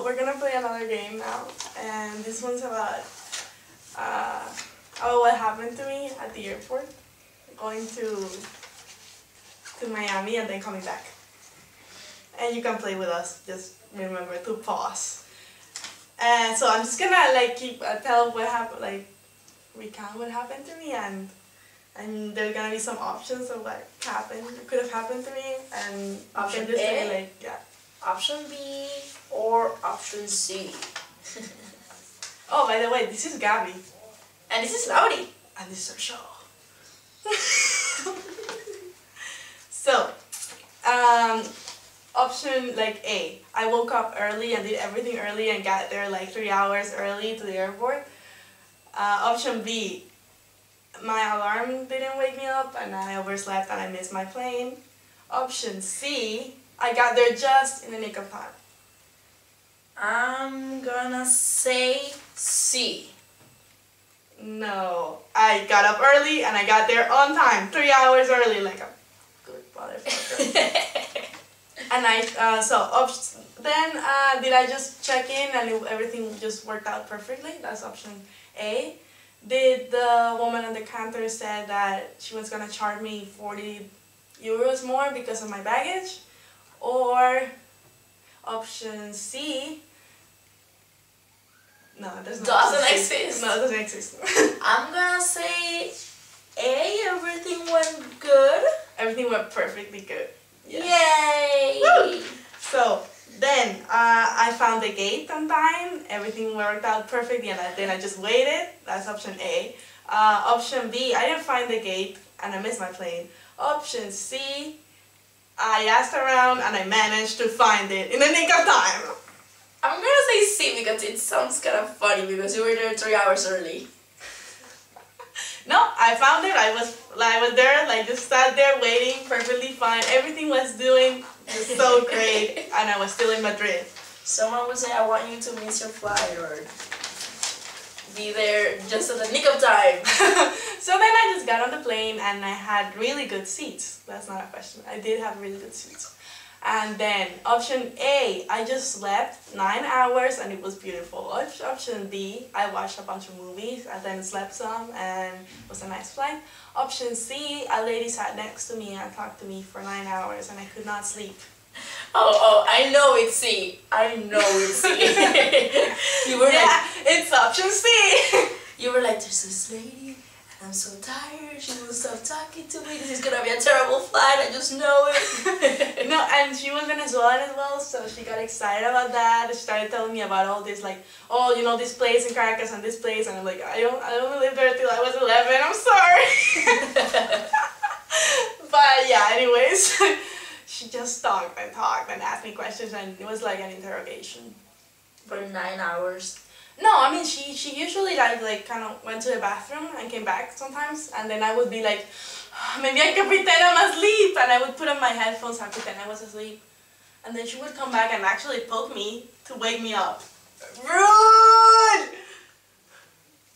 we're gonna play another game now, and this one's about what happened to me at the airport, going to Miami and then coming back. And you can play with us. Just remember to pause. And so I'm just gonna like keep tell what happened, like recount what happened to me, and there's gonna be some options of what happened, could have happened to me, and option just A, say like option B, or option C. Oh, by the way, this is Gabby. And this is Lauri. And this is our show. So, option like A, I woke up early and did everything early and got there like 3 hours early to the airport. Option B, my alarm didn't wake me up and I overslept and I missed my plane. Option C, I got there just in the nick of time. I'm gonna say C. No, I got up early and I got there on time, 3 hours early, like a good motherfucker. And did I just check in and everything just worked out perfectly? That's option A. Did the woman on the counter said that she was gonna charge me 40 euros more because of my baggage? Or option C, no, it doesn't exist. No, it doesn't exist. I'm gonna say A, everything went good. Everything went perfectly good. Yes. Yay! Woo! So then I found the gate on time. Everything worked out perfectly, and then I just waited. That's option A. Option B, I didn't find the gate and I missed my plane. Option C, I asked around and I managed to find it in the nick of time. I'm gonna say C because it sounds kind of funny because you were there 3 hours early. No, I found it. I was there, like just sat there waiting, perfectly fine. Everything was doing so great, and I was still in Madrid. Someone would say, I want you to miss your flight or be there just at the nick of time. So then I just got on the plane and I had really good seats. That's not a question. I did have really good seats. And then option A, I just slept 9 hours and it was beautiful. Option B, I watched a bunch of movies and then slept some and it was a nice flight. Option C, a lady sat next to me and talked to me for 9 hours and I could not sleep. Oh, I know it's C. I know it's C. You were it's option C. You were like, there's this lady and I'm so tired, she won't stop talking to me, this is gonna be a terrible flight, I just know it. No, and she was Venezuelan as well, so she got excited about that. She started telling me about all this, like, oh, you know, this place in Caracas and this place, and I'm like, I only lived there till I was 11, I'm sorry. But yeah, anyways, she just talked and asked me questions, and it was like an interrogation. For 9 hours. No, I mean, she usually like kind of went to the bathroom and came back sometimes, and then I would be like, maybe I can pretend I'm asleep, and I would put on my headphones and pretend I was asleep. And then she would come back and actually poke me to wake me up. Rude!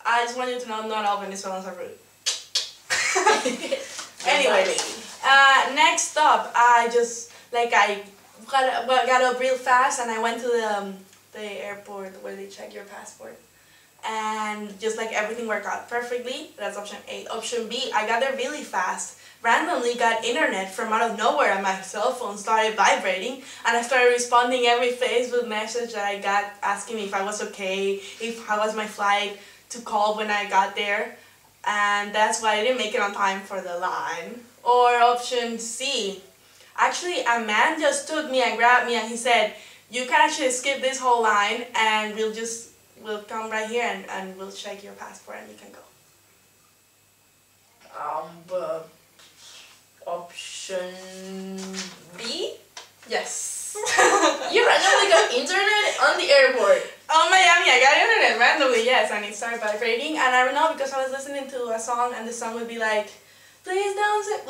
I just want you to know not all Venezuelans are rude. Anyway, next up, I just, like, I got up real fast and I went to the airport where they check your passport. And just like everything worked out perfectly. That's option A. Option B, I got there really fast. Randomly got internet from out of nowhere and my cell phone started vibrating and I started responding every Facebook message that I got asking me if I was okay, how was my flight, to call when I got there. And that's why I didn't make it on time for the line. Or option C, actually a man just took me and grabbed me and he said, you can actually skip this whole line and we'll come right here and we'll check your passport and you can go. Option B? Yes. You randomly got internet on the airport. Oh, Miami, I got internet randomly, yes, and it started vibrating, and I don't know because I was listening to a song and the song would be like, please don't say.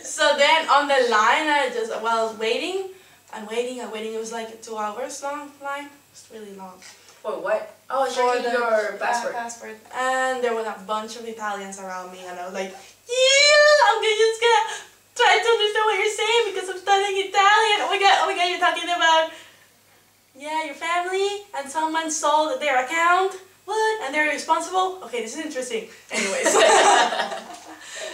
So then on the line, I just, waiting, it was like a 2 hours long line. It's really long. For what? Oh, checking your passport. Passport. And there was a bunch of Italians around me, and I was like, yeah, I'm just gonna trying to understand what you're saying because I'm studying Italian. Oh my god, you're talking about, yeah, your family and someone sold their account. What? And they're responsible? Okay, this is interesting. Anyways.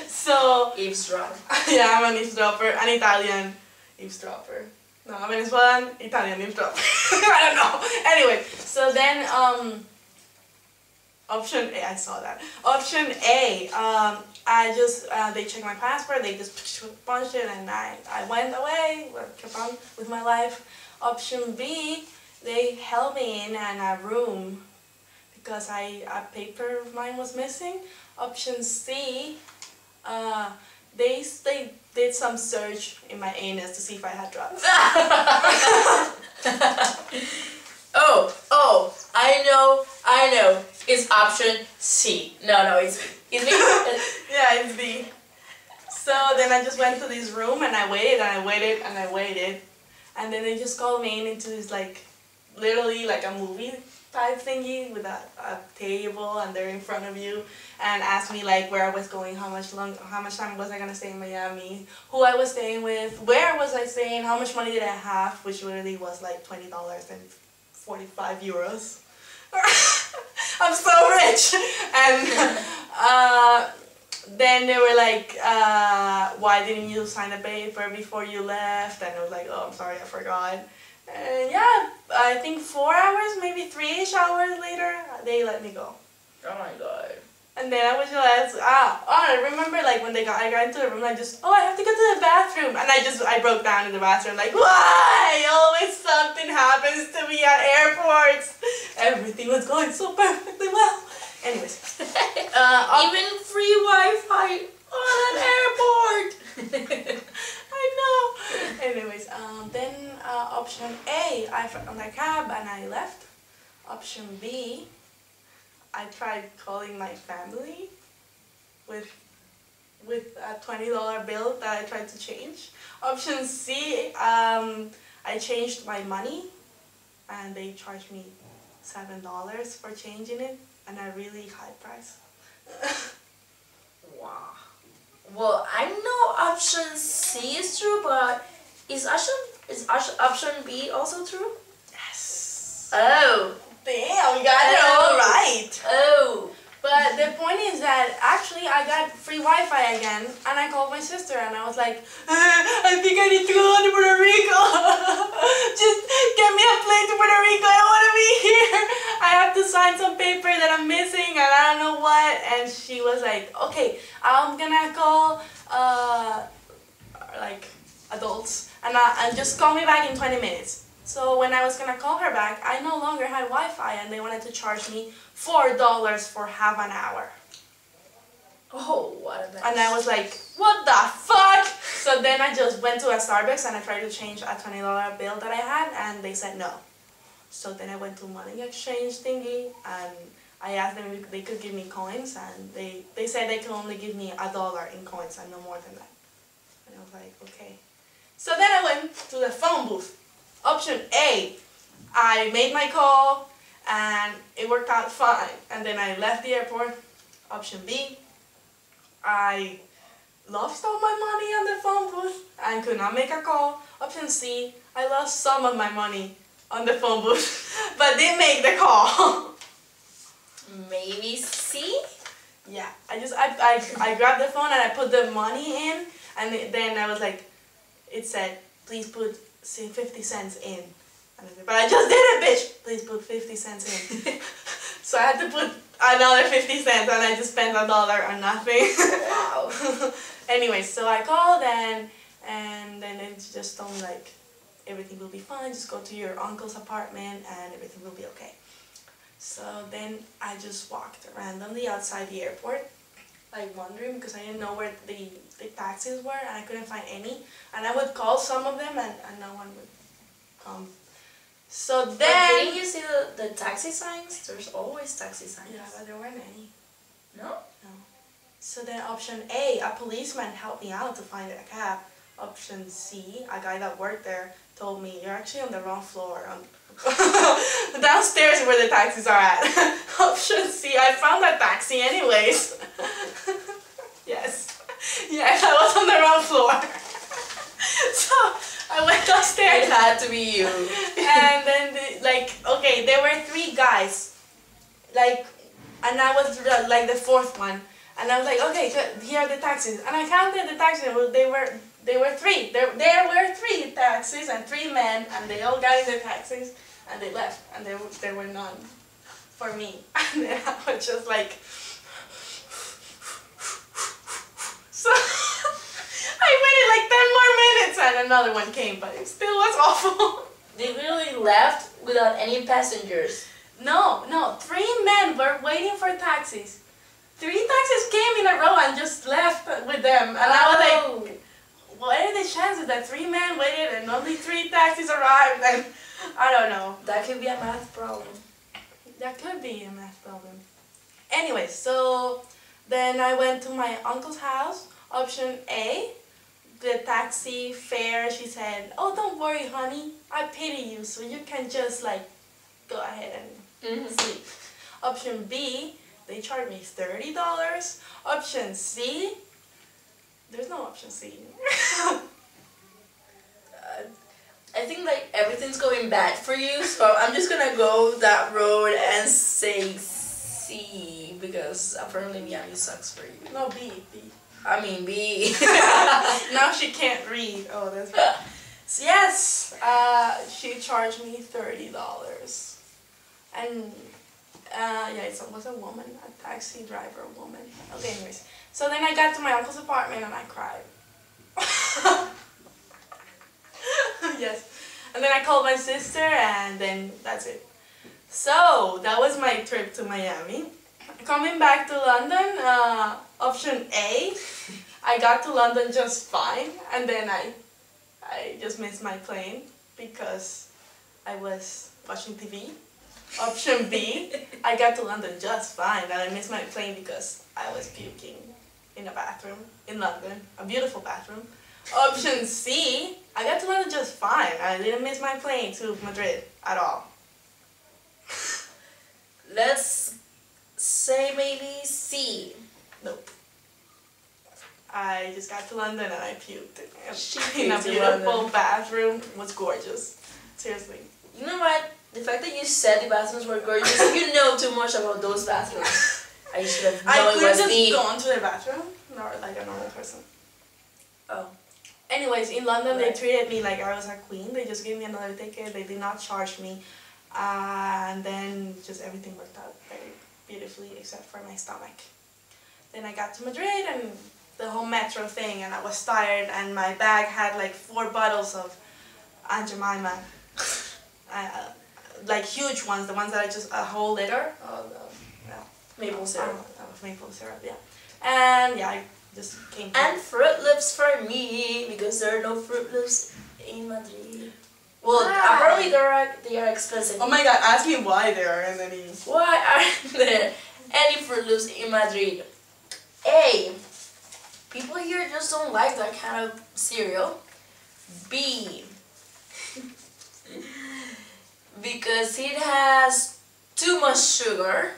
So. Eavesdrop. Yeah, I'm an eavesdropper, an Italian eavesdropper. No, I'm Venezuelan, Italian eavesdropper. I don't know. Anyway, so then, option A, I saw that. Option A, I just, they checked my passport, they just punched it and I went away, kept on with my life. Option B, they held me in a room because a paper of mine was missing. Option C, they did some search in my anus to see if I had drugs. Oh, I know. It's option C. No, it's B. Yeah, it's B. So then I just went to this room and I waited and I waited and I waited. And then they just called me in into this like, literally like a movie type thingy with a table and they're in front of you and asked me like where I was going, how much time was I gonna stay in Miami, who I was staying with, where was I staying, how much money did I have, which literally was like $20 and 45 euros. I'm so rich. And then they were like, why didn't you sign a paper before you left? And I was like, oh, I'm sorry, I forgot. And yeah, I think 4 hours, maybe 3-ish hours later, they let me go. Oh my god. And then I was just, I remember like when I got into the room, I have to go to the bathroom. And I broke down in the bathroom like, why? Always something happens to me at airports. Everything was going so perfectly well. Anyways. Even free Wi-Fi on an airport. I know. Anyways, then option A, I found a cab and I left. Option B, I tried calling my family with a $20 bill that I tried to change. Option C, I changed my money and they charged me $7 for changing it and a really high price. Wow. Well, I know option C is true, but is option B also true? Yes. Oh. Damn, you got it all right. Oh. But the point is that actually I got free Wi-Fi again and I called my sister and I was like, I think I need to go to Puerto Rico. Just get me a plane to Puerto Rico. I don't want to be here. I have to sign some paper that I'm missing and I don't know what. And she was like, okay, I'm gonna call like adults and just call me back in 20 minutes. So when I was gonna call her back, I no longer had Wi-Fi and they wanted to charge me $4 for half an hour. Oh, what a mess. And I was like, what the fuck? So then I just went to a Starbucks and I tried to change a $20 bill that I had and they said no. So then I went to money exchange thingy and I asked them if they could give me coins and they said they could only give me $1 in coins and no more than that. And I was like, okay. So then I went to the phone booth. Option A, I made my call and it worked out fine and then I left the airport. Option B, I lost all my money on the phone booth and could not make a call. Option C, I lost some of my money on the phone booth but didn't make the call. Maybe C? Yeah, I grabbed the phone and I put the money in and then I was like, it said, please put 50 cents in. And I said, but I just did it, bitch! Please put 50 cents in. So I had to put another 50 cents and I just spent $1 on nothing. Wow. Anyway, so I called and then it just told me like, everything will be fine, just go to your uncle's apartment and everything will be okay. So then I just walked randomly outside the airport, like wondering because I didn't know where the taxis were and I couldn't find any. And I would call some of them and no one would come. So then... But didn't you see the taxi signs? There's always taxi signs. Yeah, but there weren't any. No? No. So then option A, a policeman helped me out to find a cab. Option C, a guy that worked there told me, you're actually on the wrong floor. Downstairs where the taxis are at. Option C, I found a taxi anyways. Yes. Yes, I was on the wrong floor. had to be you. And then, okay, there were 3 guys. And I was like the 4th one. And I was like, okay, good, here are the taxis. And I counted the taxis. They were 3. There were 3 taxis and 3 men, and they all got in the taxis and they left. And there were none for me. And then I was just like, so I waited like 10 more minutes and another one came, but it still was awful. They really left without any passengers. No, 3 men were waiting for taxis. 3 taxis came in a row and just left with them. And I was like, what are the chances that 3 men waited and only 3 taxis arrived? And I don't know. That could be a math problem. That could be a math problem. Anyway, so then I went to my uncle's house. Option A, the taxi fare, she said, oh, don't worry, honey. I pity you, so you can just go ahead and sleep. Option B, they charged me $30. Option C, there's no option C. I think everything's going bad for you, so I'm just gonna go that road and say C, because apparently Miami sucks for you. No, B. I mean B. Now she can't read. Oh, that's bad. So yes, she charged me $30. And yeah, it was a woman, a taxi driver woman. Okay, anyways. So then I got to my uncle's apartment and I cried. Yes. And then I called my sister and then that's it. So that was my trip to Miami. Coming back to London, option A, I got to London just fine, and then I just missed my plane because I was watching TV. Option B, I got to London just fine, and I missed my plane because I was puking in a bathroom in London, a beautiful bathroom. Option C, I got to London just fine, I didn't miss my plane to Madrid at all. Let's say maybe C. Nope. I just got to London and I puked She in a puked in beautiful London. bathroom. It was gorgeous. Seriously. You know what? The fact that you said the bathrooms were gorgeous, you know too much about those bathrooms. I should have known I it could was have me. just gone to the bathroom, not like a normal person. Oh. Anyways, in London they Right. treated me like I was a queen. They just gave me another ticket. They did not charge me. And then just everything worked out very beautifully except for my stomach. Then I got to Madrid and the whole metro thing, and I was tired, and my bag had like 4 bottles of Aunt Jemima. Like huge ones, the ones that are just a whole liter of Maple syrup. Of maple syrup, yeah. And yeah, I just came And Fruit Loops for me, because there are no Fruit Loops in Madrid. Well, Why? apparently they are expensive. Oh my god, ask me why there are any. Why aren't there any Fruit Loops in Madrid? A, people here just don't like that kind of cereal. B, because it has too much sugar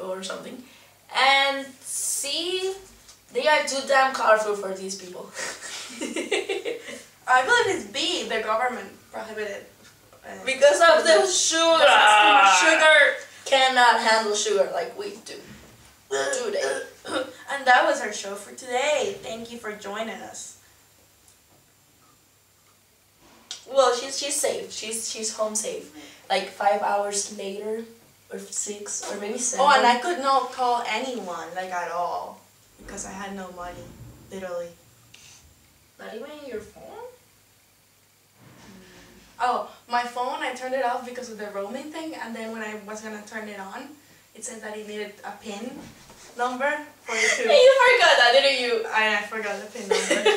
or something. And C, they are too damn colorful for these people. I believe it's B, the government prohibited. Because of the sugar. Because it's too much sugar. Cannot handle sugar like we do. Today. And that was our show for today. Thank you for joining us. Well, she's safe. She's home safe. Like 5 hours later, or 6, or maybe 7. Oh, and I could not call anyone, like at all, because I had no money, literally. Not even your phone? Oh, my phone, I turned it off because of the roaming thing, and then when I was gonna turn it on, it said that it needed a PIN number for it to... Hey, you forgot that, didn't you? I forgot the PIN number.